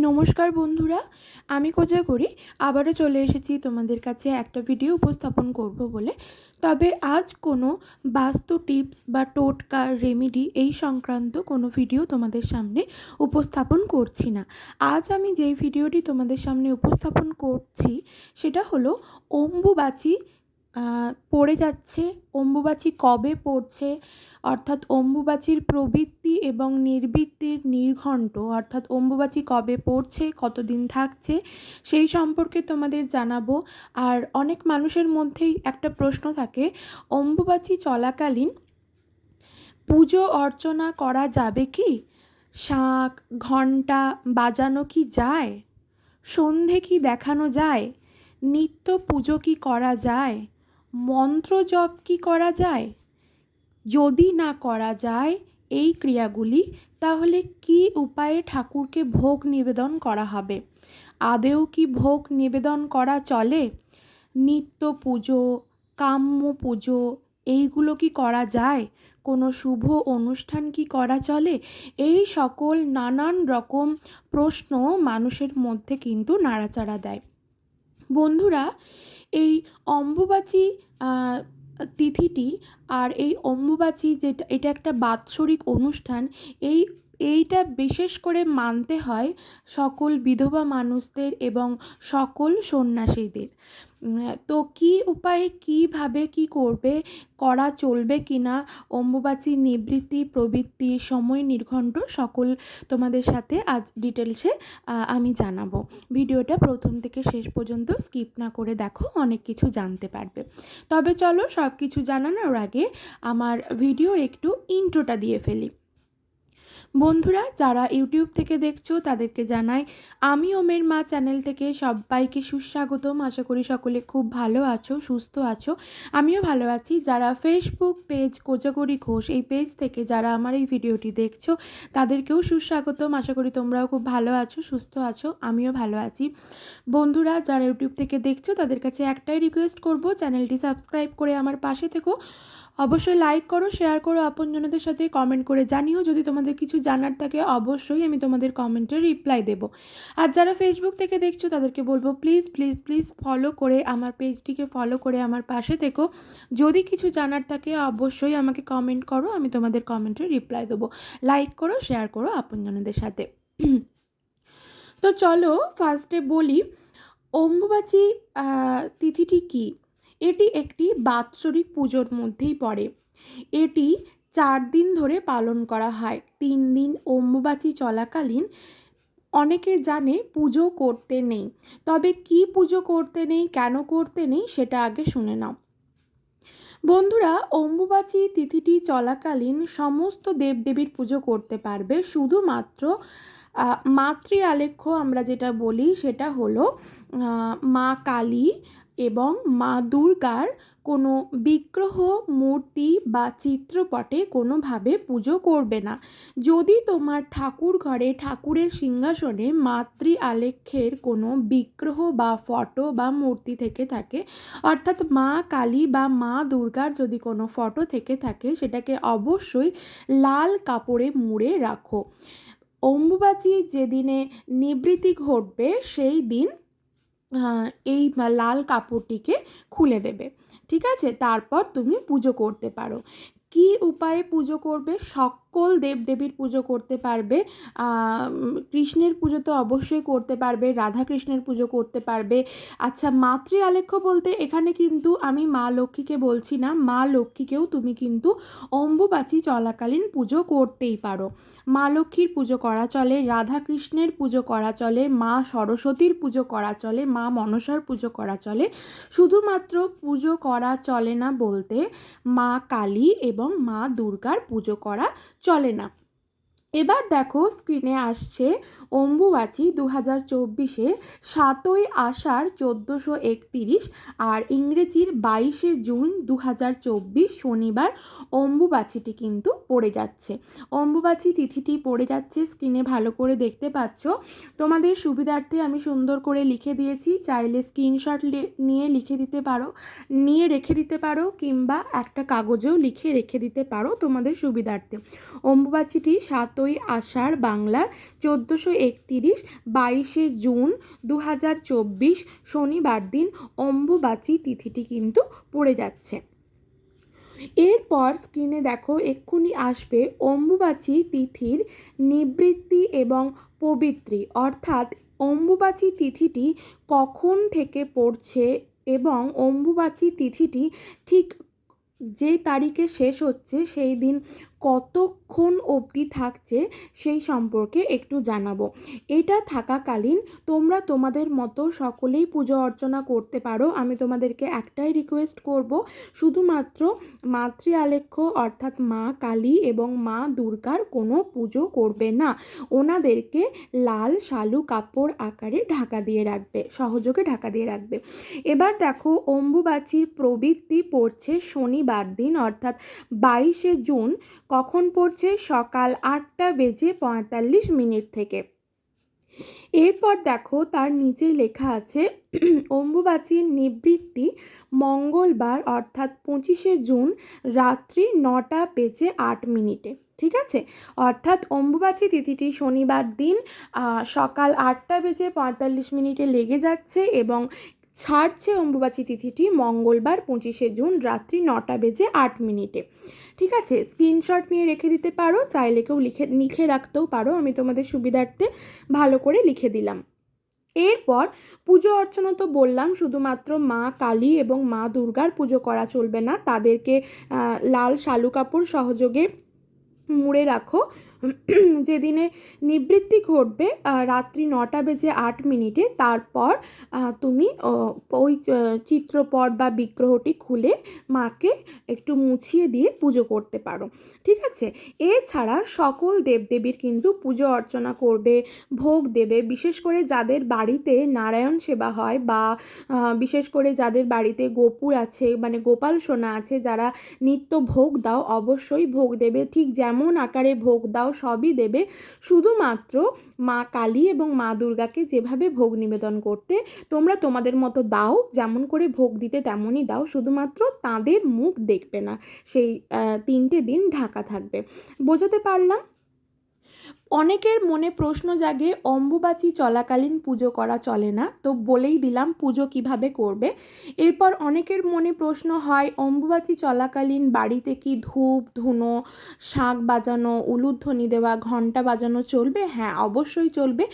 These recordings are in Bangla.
নমস্কার বন্ধুরা, আমি কোজাগরি আবারও চলে এসেছি তোমাদের কাছে একটা ভিডিও উপস্থাপন করব বলে। তবে আজ কোনো বাস্তু টিপস বা টোটকা রেমেডি এই সংক্রান্ত কোনো ভিডিও তোমাদের সামনে উপস্থাপন করছি না। আজ আমি যেই ভিডিওটি তোমাদের সামনে উপস্থাপন করছি সেটা হলো অম্বুবাচী পড়ে যাচ্ছে। অম্বুবাচী কবে পড়ছে, অর্থাৎ অম্বুবাচীর প্রবৃত্তি এবং নির্বৃত্তির নির্ঘণ্ট, অর্থাৎ অম্বুবাচী কবে পড়ছে, কতদিন থাকছে, সেই সম্পর্কে তোমাদের জানাবো। আর অনেক মানুষের মধ্যেই একটা প্রশ্ন থাকে, অম্বুবাচী চলাকালীন পুজো অর্চনা করা যাবে কি? শাঁখ ঘণ্টা বাজানো কি যায়? সন্ধে কি দেখানো যায়? নিত্য পুজো কি করা যায়? মন্ত্র জপ কি করা যায়? যদি না করা যায় এই ক্রিয়াগুলি, তাহলে কি উপায়ে ঠাকুরকে ভোগ নিবেদন করা হবে? আদেও কি ভোগ নিবেদন করা চলে? নিত্য পুজো, কাম্য পুজো এইগুলো কি করা যায়? কোনো শুভ অনুষ্ঠান কি করা চলে? এই সকল নানান রকম প্রশ্ন মানুষের মধ্যে কিন্তু নাড়াচাড়া দেয়। বন্ধুরা, এই অম্বুবাচী তিথিটি আর এই অম্বুবাচী যেটা, এটা একটা বাৎসরিক অনুষ্ঠান। এইটা বিশেষ করে মানতে হয় সকল বিধবা মানুষদের এবং সকল সন্ন্যাসীদের। তো কী উপায়ে কীভাবে কি করবে, করা চলবে কি না, অম্বুবাচী নিবৃত্তি প্রবৃত্তি সময় নির্ঘণ্ট সকল তোমাদের সাথে আজ ডিটেলসে আমি জানাবো। ভিডিওটা প্রথম থেকে শেষ পর্যন্ত স্কিপ না করে দেখো, অনেক কিছু জানতে পারবে। তবে চলো সব কিছু জানানোর আগে আমার ভিডিওর একটু ইন্ট্রোটা দিয়ে ফেলি। বন্ধুরা, যারা ইউটিউব থেকে দেখছো তাদেরকে জানাই আমি ওমের মা চ্যানেল থেকে সবাইকে সুস্বাগতম। আশা করি সকলে খুব ভালো আছো, সুস্থ আছো। আমিও ভালো আছি। যারা ফেসবুক পেজ কোজাগরি ঘোষ এই পেজ থেকে যারা আমার এই ভিডিওটি দেখছো তাদেরকেও সুস্বাগতম। আশা করি তোমরাও খুব ভালো আছো, সুস্থ আছো। আমিও ভালো আছি। বন্ধুরা, যারা ইউটিউব থেকে দেখছো তাদের কাছে একটাই রিকোয়েস্ট করব, চ্যানেলটি সাবস্ক্রাইব করে আমার পাশে থেকো। অবশ্যই লাইক করো, শেয়ার করো, আপনজনদের সাথে কমেন্ট করে জানিও। যদি তোমাদের কিছু জানার থাকে অবশ্যই আমি তোমাদের কমেন্টের রিপ্লাই দেব। আর যারা ফেসবুক থেকে দেখছো তাদেরকে বলবো প্লিজ প্লিজ প্লিজ ফলো করে আমার পেজটিকে ফলো করে আমার পাশে থেকো। যদি কিছু জানার থাকে অবশ্যই আমাকে কমেন্ট করো, আমি তোমাদের কমেন্টের রিপ্লাই দেবো। লাইক করো, শেয়ার করো আপনজনদের সাথে। তো চলো ফার্স্টে বলি, অম্বুবাচী তিথিটি কী? এটি একটি বাৎসরিক পুজোর মধ্যেই পড়ে। এটি 4 দিন ধরে পালন করা হয়। 3 দিন অম্বুবাচী চলাকালীন অনেকে জানে পুজো করতে নেই। তবে কি পুজো করতে নেই, কেন করতে নেই সেটা আগে শুনে নাও। বন্ধুরা, অম্বুবাচী তিথিটি চলাকালীন সমস্ত দেবদেবীর পুজো করতে পারবে। শুধুমাত্র মাতৃ আলেখ্য আমরা যেটা বলি সেটা হলো মা কালী এবং মা দুর্গার কোনো বিগ্রহ, মূর্তি বা চিত্রপটে কোনোভাবে পুজো করবে না। যদি তোমার ঠাকুর ঘরে ঠাকুরের সিংহাসনে মাতৃ আলেখ্যের কোনো বিগ্রহ বা ফটো বা মূর্তি থেকে থাকে, অর্থাৎ মা কালী বা মা দুর্গার যদি কোনো ফটো থেকে থাকে, সেটাকে অবশ্যই লাল কাপড়ে মুড়ে রাখো। অম্বুবাচী যেদিনে নিবৃত্তি ঘটবে সেই দিন এই লাল কাপড়টিকে খুলে দেবে। ঠিক আছে? তারপর তুমি পুজো করতে পারো। কি উপায়ে পুজো করবে? সকল দেবদেবীর পুজো করতে পারবে। কৃষ্ণের পুজো তো অবশ্যই করতে পারবে, রাধা কৃষ্ণের পুজো করতে পারবে। আচ্ছা, মাতৃ আলেখ্য বলতে এখানে কিন্তু আমি মা লক্ষ্মীকে বলছি না। মা লক্ষ্মীকেও তুমি কিন্তু অম্বুবাচী চলাকালীন পুজো করতেই পারো। মা লক্ষ্মীর পুজো করা চলে, রাধা কৃষ্ণের পুজো করা চলে, মা সরস্বতীর পুজো করা চলে, মা মনসার পুজো করা চলে। শুধুমাত্র পুজো করা চলে না বলতে মা কালী এবং মা দুর্গার পুজো করা চলে না। এবার দেখো স্ক্রিনে আসছে অম্বুবাচী 2024 7ই আষাঢ় 1431 আর ইংরেজির 22 জুন 2024 শনিবার অম্বুবাচীটি কিন্তু পড়ে যাচ্ছে। অম্বুবাচী তিথিটি পড়ে যাচ্ছে, স্ক্রিনে ভালো করে দেখতে পাচ্ছ। তোমাদের সুবিধার্থে আমি সুন্দর করে লিখে দিয়েছি, চাইলে স্ক্রিনশট নিয়ে লিখে দিতে পারো, নিয়ে রেখে দিতে পারো, কিংবা একটা কাগজেও লিখে রেখে দিতে পারো তোমাদের সুবিধার্থে। অম্বুবাচীটি 7 7ই আষাঢ় বাংলার 1431 22শে জুন 2024 শনিবার দিন অম্বুবাচী তিথিটি কিন্তু পড়ে যাচ্ছে। এরপর স্ক্রিনে দেখো এক্ষুনি আসবে অম্বুবাচী তিথির নিবৃত্তি এবং পবিত্রী, অর্থাৎ অম্বুবাচী তিথিটি কখন থেকে পড়ছে এবং অম্বুবাচী তিথিটি ঠিক যে তারিখে শেষ হচ্ছে সেই দিন কতক্ষণ অবধি থাকছে সেই সম্পর্কে একটু জানাবো। এটা থাকাকালীন তোমরা তোমাদের মতো সকলেই পুজো অর্চনা করতে পারো। আমি তোমাদেরকে একটাই রিকোয়েস্ট করব, শুধুমাত্র মাতৃ আলেখ্য অর্থাৎ মা কালী এবং মা দুর্গার কোনো পুজো করবে না। ওনাদেরকে লাল শালু কাপড় আকারে ঢাকা দিয়ে রাখবে, সহযোগে ঢাকা দিয়ে রাখবে। এবার দেখো অম্বুবাচীর প্রবৃত্তি পড়ছে শনিবার দিন অর্থাৎ 22শে জুন। কখন পড়ছে? সকাল 8:45 থেকে। এরপর দেখো তার নিচেই লেখা আছে অম্বুবাচীর নিবৃত্তি মঙ্গলবার অর্থাৎ 25শে জুন রাত্রি 9:08। ঠিক আছে, অর্থাৎ অম্বুবাচী তিথিটি শনিবার দিন সকাল 8:45 লেগে যাচ্ছে এবং ছাড়ছে অম্বুবাচী তিথিটি মঙ্গলবার 25শে জুন রাত্রি 9:08। ঠিক আছে, স্ক্রিনশট নিয়ে রেখে দিতে পারো, চাইলে কেউ লিখে রাখতেও পারো, আমি তোমাদের সুবিধার্থে ভালো করে লিখে দিলাম। এরপর পুজো অর্চনা তো বললাম, শুধুমাত্র মা কালী এবং মা দুর্গার পুজো করা চলবে না, তাদেরকে লাল শালু কাপড় সহযোগে মুড়ে রাখো। যেদিনে নিবৃত্তি ঘটবে রাত্রি 9:08, তারপর তুমি ওই চিত্রপট বা বিগ্রহটি খুলে মাকে একটু মুছিয়ে দিয়ে পুজো করতে পারো। ঠিক আছে, এছাড়া সকল দেবদেবীর কিন্তু পুজো অর্চনা করবে, ভোগ দেবে। বিশেষ করে যাদের বাড়িতে নারায়ণ সেবা হয় বা বিশেষ করে যাদের বাড়িতে গোপুর আছে, মানে গোপাল সোনা আছে, যারা নিত্য ভোগ দাও অবশ্যই ভোগ দেবে, ঠিক যেমন আকারে ভোগ দাও সবই দেবে। শুধুমাত্র মা কালী এবং মা দুর্গাকে যেভাবে ভোগ নিবেদন করতে তোমরা তোমাদের মতো দাও, যেমন করে ভোগ দিতে তেমনই দাও, শুধুমাত্র তাদের মুখ দেখবে না, সেই 3টে দিন ঢাকা থাকবে। বোঝাতে পারলাম? অনেকের মনে প্রশ্ন জাগে অম্বুবাচী চলাকালীন পুজো করা চলে না, তো বলেই দিলাম পুজো কিভাবে করবে। এরপর অনেকের মনে প্রশ্ন হয় অম্বুবাচী চলাকালীন বাড়িতে কি ধূপ ধুনো, শাঁখ বাজানো, উলুধ্বনি দেওয়া, ঘণ্টা বাজানো চলবে? হ্যাঁ, অবশ্যই চলবে।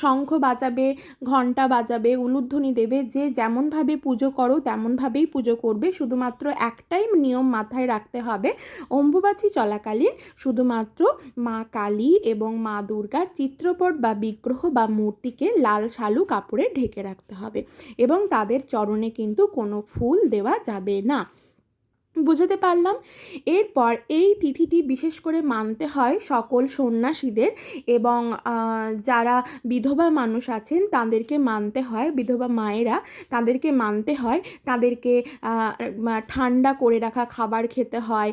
শঙ্খ বাজাবে, ঘণ্টা বাজাবে, উলুধ্বনি দেবে, যে যেমনভাবে পুজো করো তেমনভাবেই পুজো করবে। শুধুমাত্র একটাই নিয়ম মাথায় রাখতে হবে, অম্বুবাচী চলাকালীন শুধুমাত্র মা কালী এবং মা দুর্গার চিত্রপট বা বিগ্রহ বা মূর্তিকে লাল শালু কাপড়ে ঢেকে রাখতে হবে এবং তাদের চরণে কিন্তু কোনো ফুল দেওয়া যাবে না। বুঝতে পারলাম? এরপর এই তিথিটি বিশেষ করে মানতে হয় সকল সন্ন্যাসীদের এবং যারা বিধবা মানুষ আছেন তাদেরকে মানতে হয়, বিধবা মায়েরা তাদেরকে মানতে হয়, তাদেরকে ঠান্ডা করে রাখা খাবার খেতে হয়।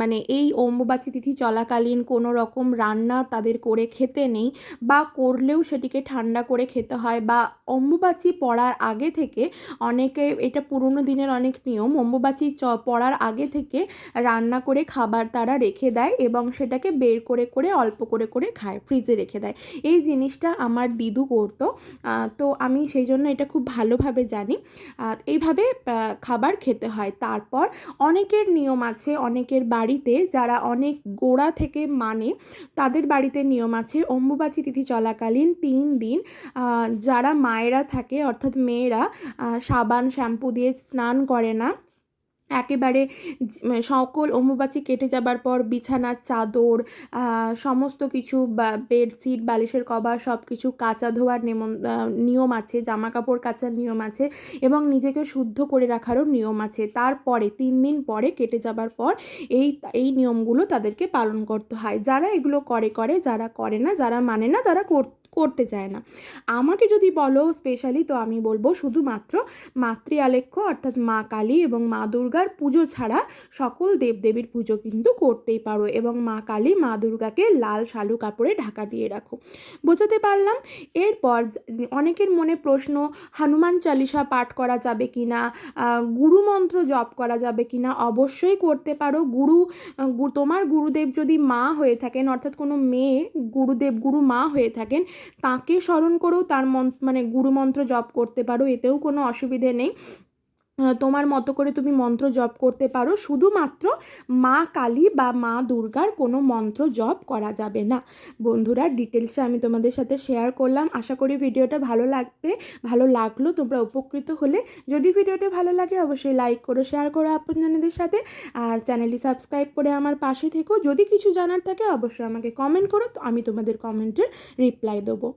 মানে এই অম্বুবাচী তিথি চলাকালীন কোনো রকম রান্না তাদের করে খেতে নেই, বা করলেও সেটিকে ঠান্ডা করে খেতে হয়। বা অম্বুবাচী পড়ার আগে থেকে, অনেকে এটা পুরনো দিনের অনেক নিয়ম, অম্বুবাচী পড়ার আগে থেকে রান্না করে খাবার তারা রেখে দেয় এবং সেটাকে বের করে করে অল্প করে করে খায়, ফ্রিজে রেখে দেয়। এই জিনিসটা আমার দিদু করতো, তো আমি সেই জন্য এটা খুব ভালোভাবে জানি। এইভাবে খাবার খেতে হয়। তারপর অনেকের নিয়ম আছে, অনেকের বাড়িতে যারা অনেক গোড়া থেকে মানে তাদের বাড়িতে নিয়ম আছে অম্বুবাচী তিথি চলাকালীন 3 দিন যারা মায়েরা থাকে অর্থাৎ মেয়েরা সাবান শ্যাম্পু দিয়ে স্নান করে না। একেবারে সকল অম্বুবাচী কেটে যাবার পর বিছানার চাদর, সমস্ত কিছু বেডশিট, বালিশের কভার সব কিছু কাচা ধোয়ার নিয়ম আছে, জামা কাপড় কাচার নিয়ম আছে এবং নিজেকে শুদ্ধ করে রাখারও নিয়ম আছে। তারপরে 3 দিন পরে কেটে যাবার পর এই নিয়মগুলো তাদেরকে পালন করতে হয়। যারা এগুলো করে, যারা করে না, যারা মানে না, তারা করতে চায় না। আমাকে যদি বলো স্পেশালি, তো আমি বলবো শুধুমাত্র মাতৃ আলেখ্য অর্থাৎ মা কালী এবং মা দুর্গার পুজো ছাড়া সকল দেবদেবীর পুজো কিন্তু করতেই পারো, এবং মা কালী মা দুর্গাকে লাল শালু কাপড়ে ঢাকা দিয়ে রাখো। বোঝাতে পারলাম? এরপর অনেকের মনে প্রশ্ন, হনুমান চালিসা পাঠ করা যাবে কি না, গুরু মন্ত্র জপ করা যাবে কি না? অবশ্যই করতে পারো। তোমার গুরুদেব যদি মা হয়ে থাকেন, অর্থাৎ কোনো মেয়ে গুরুদেব গুরু মা হয়ে থাকেন, তাকে স্মরণ করেও তার মানে গুরু মন্ত্র জপ করতে পারো, এতেও কোনো অসুবিধে নেই। তোমার মতো করে তুমি মন্ত্র জপ করতে পারো, শুধুমাত্র মা কালী বা মা দুর্গার কোনো মন্ত্র জপ করা যাবে না। বন্ধুরা, ডিটেলসে আমি তোমাদের সাথে শেয়ার করলাম। আশা করি ভিডিওটা ভালো লাগবে, ভালো লাগলো, তোমরা উপকৃত হলে। যদি ভিডিওটা ভালো লাগে অবশ্যই লাইক করো, শেয়ার করো আপনজনদের সাথে, আর চ্যানেলটি সাবস্ক্রাইব করে আমার পাশে থেকো। যদি কিছু জানার থাকে অবশ্যই আমাকে কমেন্ট করো, তো আমি তোমাদের কমেন্টের রিপ্লাই দেবো।